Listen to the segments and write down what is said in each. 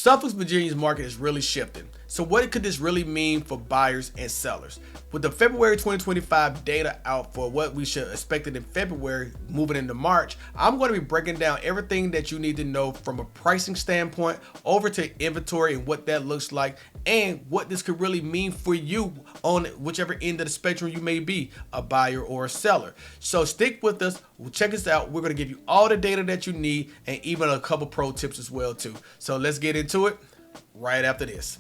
Suffolk, Virginia's market is really shifting. So what could this really mean for buyers and sellers? With the February 2025 data out for what we should expect in February moving into March, I'm going to be breaking down everything that you need to know from a pricing standpoint over to inventory and what that looks like and what this could really mean for you on whichever end of the spectrum you may be, a buyer or a seller. So stick with us. Check us out. We're going to give you all the data that you need and even a couple pro tips as well too. So let's get into it right after this.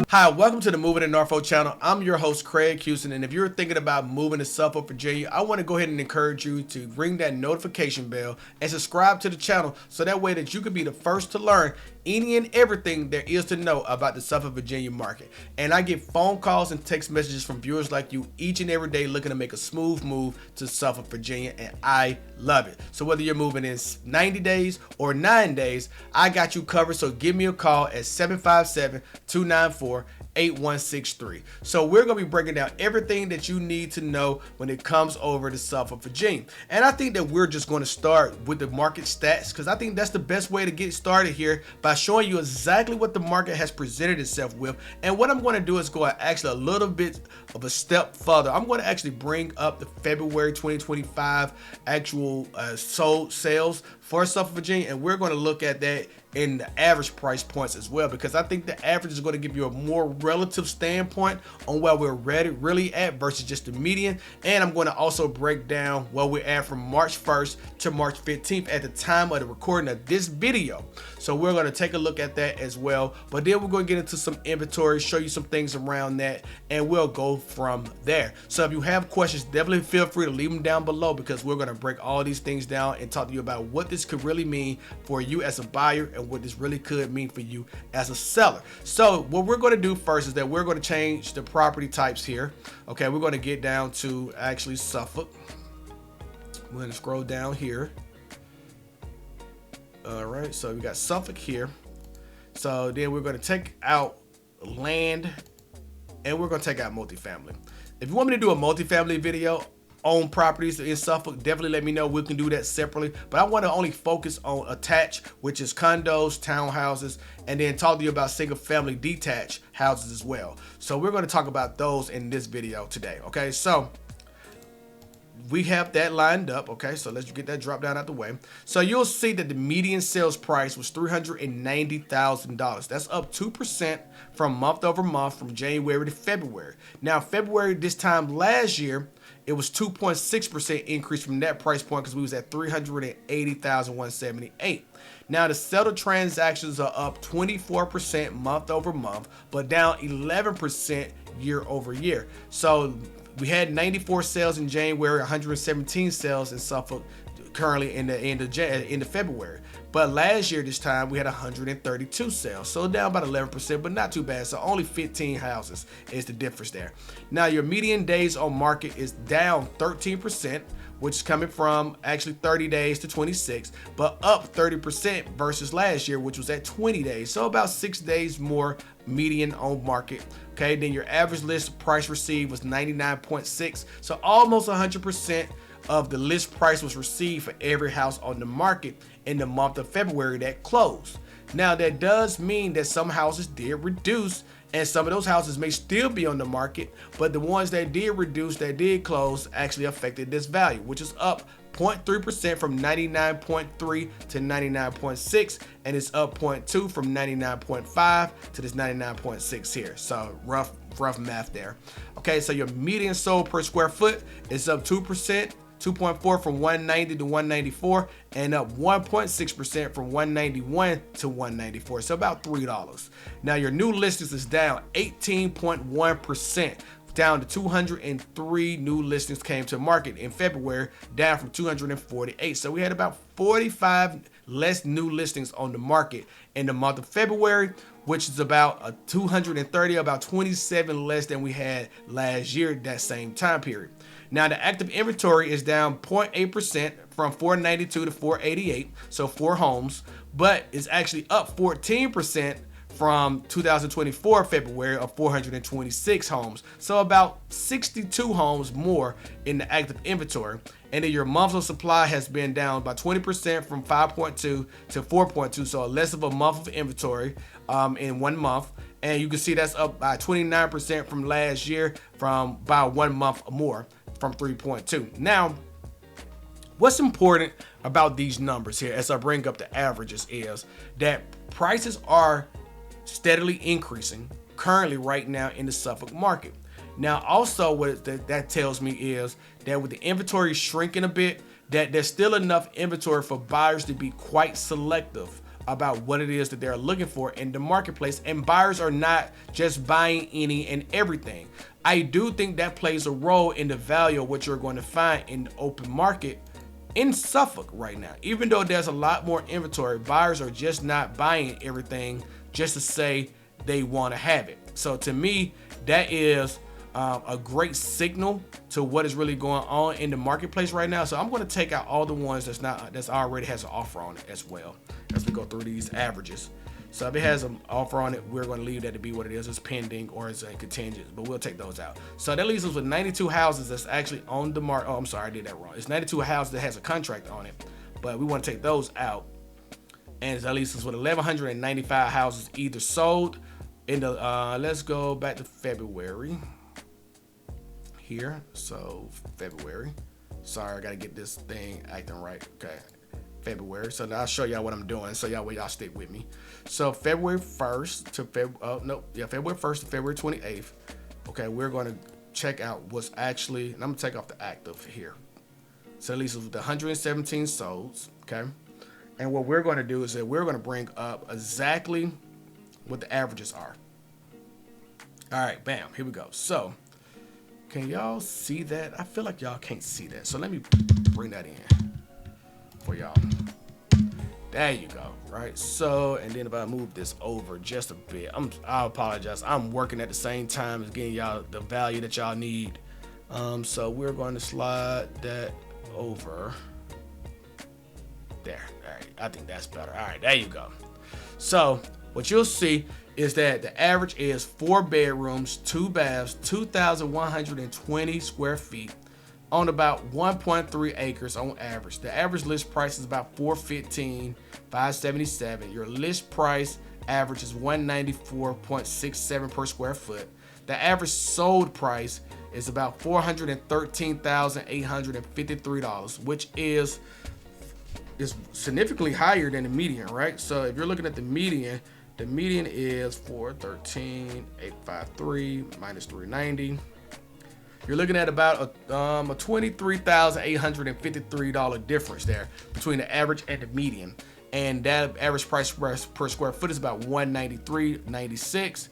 Hi, welcome to the Moving to Norfolk channel. I'm your host, Craig Houston, and if you're thinking about moving to Suffolk, Virginia, I want to go ahead and encourage you to ring that notification bell and subscribe to the channel so that way that you can be the first to learn any and everything there is to know about the Suffolk, Virginia market. And I get phone calls and text messages from viewers like you each and every day looking to make a smooth move to Suffolk, Virginia, and I love it. So whether you're moving in 90 days or 9 days, I got you covered. So give me a call at 757-294-8163. So we're going to be breaking down everything that you need to know when it comes over to Suffolk, Virginia. And I think that we're just going to start with the market stats because I think that's the best way to get started here by showing you exactly what the market has presented itself with. And what I'm going to do is go actually a little bit of a step further. I'm going to actually bring up the February 2025 actual sold sales for Suffolk, Virginia, and we're going to look at that in the average price points as well, because I think the average is going to give you a more relative standpoint on where we're really at versus just the median. And I'm going to also break down where we're at from March 1st to March 15th at the time of the recording of this video. So we're going to take a look at that as well, but then we're going to get into some inventory, show you some things around that, and we'll go from there. So if you have questions, definitely feel free to leave them down below, because we're going to break all these things down and talk to you about what this could really mean for you as a buyer and what this really could mean for you as a seller. So what we're going to do first is that we're going to change the property types here. Okay, we're going to get down to actually Suffolk. We're going to scroll down here. All right, so we got Suffolk here. So then we're going to take out land and we're going to take out multifamily. If you want me to do a multifamily video on properties in Suffolk, definitely let me know. We can do that separately, but I want to only focus on attached, which is condos, townhouses, and then talk to you about single family detached houses as well. So we're going to talk about those in this video today. Okay, so we have that lined up. Okay, so let's get that drop down out the way. So you'll see that the median sales price was $390,000. That's up 2% from month over month from January to February. Now February this time last year, it was 2.6% increase from that price point because we was at $380,178. Now the settled transactions are up 24% month over month, but down 11% year over year. So we had 94 sales in January, 117 sales in Suffolk currently in the end of February. But last year this time we had 132 sales, so down about 11%, but not too bad. So only 15 houses is the difference there. Now your median days on market is down 13%, which is coming from actually 30 days to 26, but up 30% versus last year, which was at 20 days. So about 6 days more median on market. Okay, then your average list price received was 99.6, so almost 100% of the list price was received for every house on the market in the month of February that closed. Now that does mean that some houses did reduce and some of those houses may still be on the market, but the ones that did reduce, that did close, actually affected this value, which is up 0.3% from 99.3 to 99.6, and it's up 0.2 from 99.5 to this 99.6 here. So rough math there. Okay, so your median sold per square foot is up 2%, 2.4 from 190 to 194, and up 1.6% from 191 to 194. So about $3. Now your new listings is down 18.1%. Down to 203 new listings came to market in February, down from 248. So we had about 45 less new listings on the market in the month of February, which is about 230, about 27 less than we had last year that same time period. Now the active inventory is down 0.8% from 492 to 488, so 4 homes, but it's actually up 14% from 2024 February of 426 homes. So about 62 homes more in the active inventory. And then your months of supply has been down by 20% from 5.2 to 4.2, so less of a month of inventory in 1 month. And you can see that's up by 29% from last year, from by 1 month more, from 3.2. Now, what's important about these numbers here as I bring up the averages is that prices are steadily increasing currently right now in the Suffolk market. Now, also what that tells me is that with the inventory shrinking a bit, that there's still enough inventory for buyers to be quite selective about what it is that they're looking for in the marketplace, and buyers are not just buying any and everything. I do think that plays a role in the value of what you're going to find in the open market in Suffolk right now. Even though there's a lot more inventory, buyers are just not buying everything just to say they want to have it. So to me, that is a great signal to what is really going on in the marketplace right now. So I'm going to take out all the ones that's already has an offer on it as well as we go through these averages. So if it has an offer on it, we're going to leave that to be what it is. It's pending or it's a contingent, but we'll take those out. So that leaves us with 92 houses that's actually on the market. Oh, I'm sorry, I did that wrong. It's 92 houses that has a contract on it, but we want to take those out. And that leaves us with 1,195 houses either sold in the, let's go back to February here. So February, sorry, I got to get this thing acting right. Okay. February. So now I'll show y'all what I'm doing. So y'all stick with me. So February 1st to February 1st to February 28th. Okay, we're going to check out what's actually, and I'm gonna take off the active here. So at least with the 117 solds. Okay. And what we're going to do is that we're going to bring up exactly what the averages are. All right, bam, here we go. So can y'all see that? I feel like y'all can't see that. So let me bring that in for y'all. There you go. Right. So, and then if I move this over just a bit, I apologize. I'm working at the same time as getting y'all the value that y'all need. So we're going to slide that over there. All right. I think that's better. All right. There you go. So what you'll see is that the average is 4 bedrooms, 2 baths, 2,120 square feet on about 1.3 acres on average. The average list price is about $415,000, $577,000. Your list price average is $194.67 per square foot. The average sold price is about $413,853, which is significantly higher than the median, right? So if you're looking at the median is 413,853 minus 390. You're looking at about a $23,853 difference there between the average and the median. And that average price per square foot is about $193.96.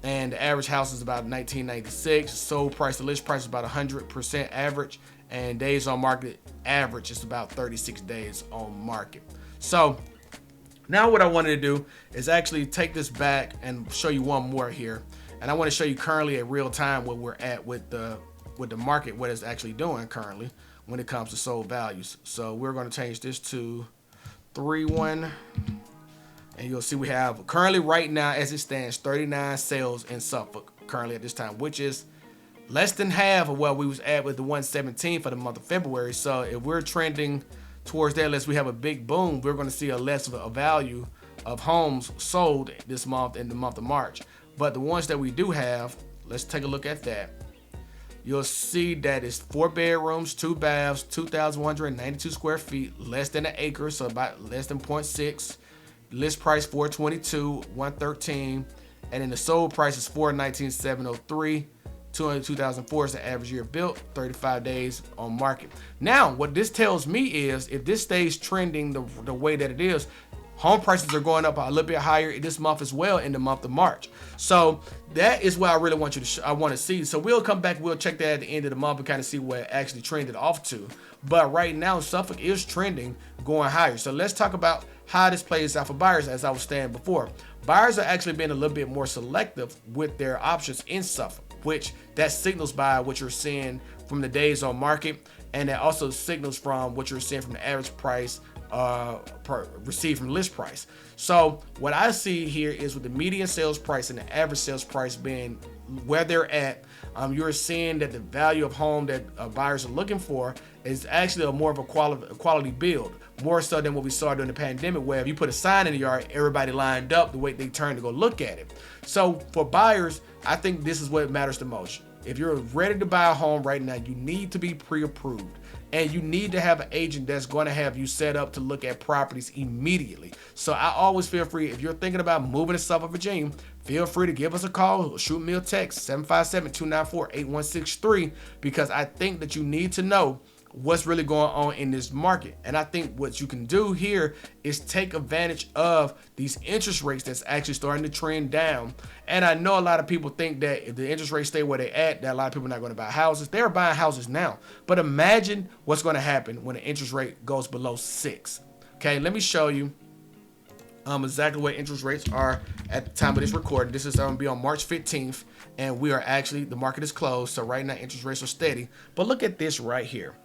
And the average house is about $1,996. Sold price, the list price is about 100% average. And days on market average is about 36 days on market. So now what I wanted to do is actually take this back and show you one more here. And I want to show you currently at real time where we're at with the market, what it's actually doing currently when it comes to sold values. So we're going to change this to 3-1. And you'll see we have currently right now as it stands 39 sales in Suffolk currently at this time, which is less than half of what we was at with the 117 for the month of February. So if we're trending towards that, unless we have a big boom, we're going to see a less of a value of homes sold this month in the month of March. But the ones that we do have, let's take a look at that. You'll see that it's 4 bedrooms, 2 baths, 2,192 square feet, less than an acre, so about less than 0.6. List price $422, $113, and then the sold price is $419,703. 2004 is the average year built, 35 days on market. Now, what this tells me is if this stays trending the way that it is, home prices are going up a little bit higher this month as well in the month of March. So that is what I really want you to I want to see. So we'll come back, we'll check that at the end of the month and kind of see where it actually trended off to. But right now, Suffolk is trending going higher. So let's talk about how this plays out for buyers as I was saying before. Buyers are actually being a little bit more selective with their options in Suffolk, which that signals by what you're seeing from the days on market, and that also signals from what you're seeing from the average price received from list price. So what I see here is with the median sales price and the average sales price being where they're at, you're seeing that the value of home that buyers are looking for is actually more of a quality build, more so than what we saw during the pandemic, where if you put a sign in the yard, everybody lined up the way they turned to go look at it. So for buyers, I think this is what matters the most. If you're ready to buy a home right now, you need to be pre-approved. And you need to have an agent that's going to have you set up to look at properties immediately. So I always feel free, if you're thinking about moving to Suffolk, Virginia, feel free to give us a call or shoot me a text, 757-294-8163, because I think that you need to know what's really going on in this market. And I think what you can do here is take advantage of these interest rates that's actually starting to trend down. And I know a lot of people think that if the interest rates stay where they're at, that a lot of people are not going to buy houses. They're buying houses now. But imagine what's going to happen when the interest rate goes below 6. Okay, let me show you exactly what interest rates are at the time of this recording. This is going to be on March 15th, and we are actually, the market is closed. So right now, interest rates are steady. But look at this right here.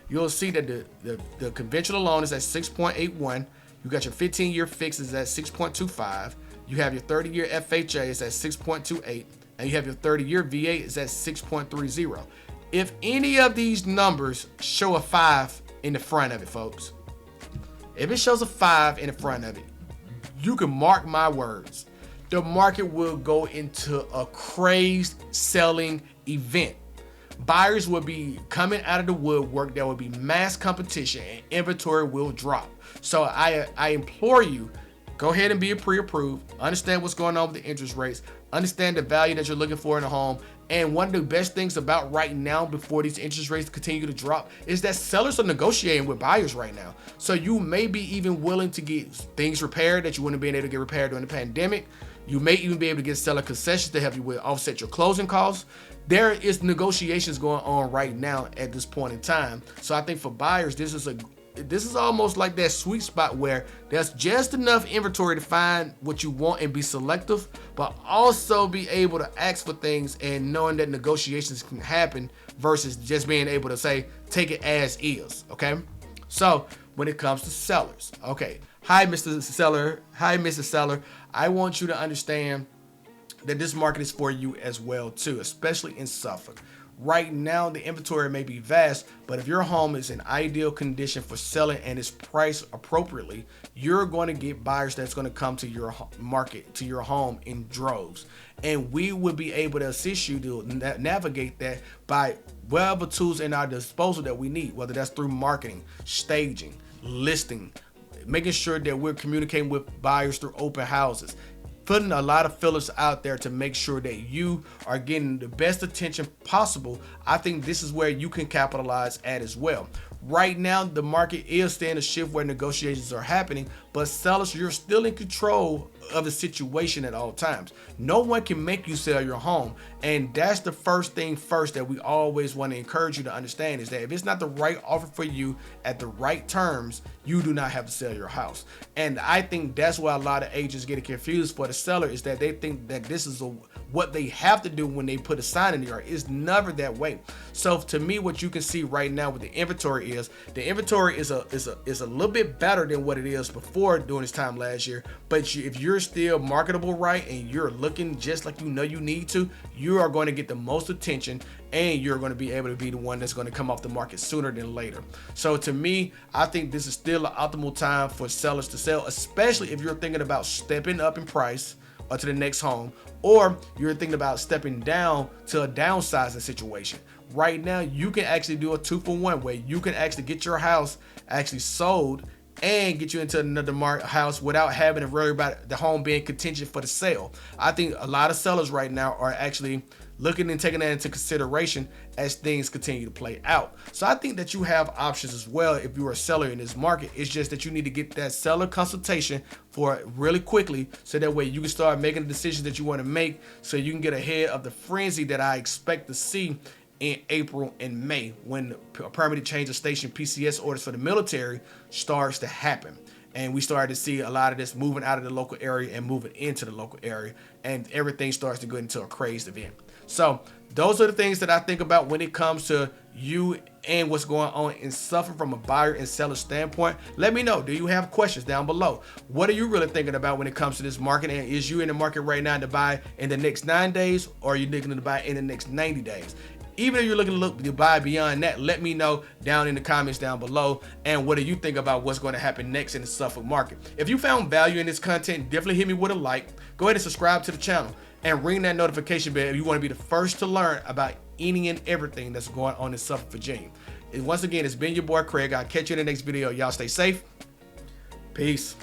You'll see that the conventional loan is at 6.81. You got your 15-year fix is at 6.25. You have your 30-year FHA is at 6.28. And you have your 30-year VA is at 6.30. If any of these numbers show a 5 in the front of it, folks, if it shows a 5 in the front of it, you can mark my words. The market will go into a crazed selling event. Buyers will be coming out of the woodwork. There will be mass competition and inventory will drop. So I implore you, go ahead and be pre-approved. Understand what's going on with the interest rates. Understand the value that you're looking for in a home. And one of the best things about right now, before these interest rates continue to drop, is that sellers are negotiating with buyers right now. So you may be even willing to get things repaired that you wouldn't have been able to get repaired during the pandemic. You may even be able to get seller concessions to help you with offset your closing costs. There is negotiations going on right now at this point in time. So I think for buyers, this is almost like that sweet spot where there's just enough inventory to find what you want and be selective, but also be able to ask for things and knowing that negotiations can happen versus just being able to say, take it as is, okay? So when it comes to sellers, okay, hi, Mr. Seller, hi, Mrs. Seller, I want you to understand that this market is for you as well too, especially in Suffolk. Right now, the inventory may be vast, but if your home is in ideal condition for selling and is priced appropriately, you're going to get buyers that's going to come to your market, to your home in droves. And we will be able to assist you to navigate that by whatever tools in our disposal that we need, whether that's through marketing, staging, listing, making sure that we're communicating with buyers through open houses, putting a lot of fillers out there to make sure that you are getting the best attention possible. I think this is where you can capitalize at as well. Right now, the market is staying a shift where negotiations are happening, but sellers, you're still in control of the situation at all times. No one can make you sell your home. And that's the first thing first that we always want to encourage you to understand, is that if it's not the right offer for you at the right terms, you do not have to sell your house. And I think that's why a lot of agents get confused for the seller, is that they think that this is what they have to do when they put a sign in the yard. It's never that way. So to me, what you can see right now with the inventory is a little bit better than what it is before during this time last year. But if you're still marketable right and you're looking just like you know you need to, you are going to get the most attention, and you're going to be able to be the one that's going to come off the market sooner than later. So to me, I think this is still an optimal time for sellers to sell, especially if you're thinking about stepping up in price or to the next home, or you're thinking about stepping down to a downsizing situation. Right now, you can actually do a 2-for-1 where you can actually get your house actually sold and get you into another house without having to worry about the home being contingent for the sale. I think a lot of sellers right now are actually looking and taking that into consideration as things continue to play out. So I think that you have options as well if you're a seller in this market. It's just that you need to get that seller consultation for it really quickly, so that way you can start making the decisions that you want to make, so you can get ahead of the frenzy that I expect to see in April and May, when permitted change of station PCS orders for the military starts to happen. And we started to see a lot of this moving out of the local area and moving into the local area, and everything starts to go into a crazed event. So those are the things that I think about when it comes to you and what's going on in Suffolk from a buyer and seller standpoint. Let me know. Do you have questions down below? What are you really thinking about when it comes to this market? And is you in the market right now to buy in the next 9 days, or are you looking to buy in the next 90 days? Even if you're looking to buy beyond that, let me know down in the comments down below. And what do you think about what's going to happen next in the Suffolk market? If you found value in this content, definitely hit me with a like. Go ahead and subscribe to the channel and ring that notification bell if you want to be the first to learn about any and everything that's going on in Suffolk, Virginia. And once again, it's been your boy Craig. I'll catch you in the next video. Y'all stay safe. Peace.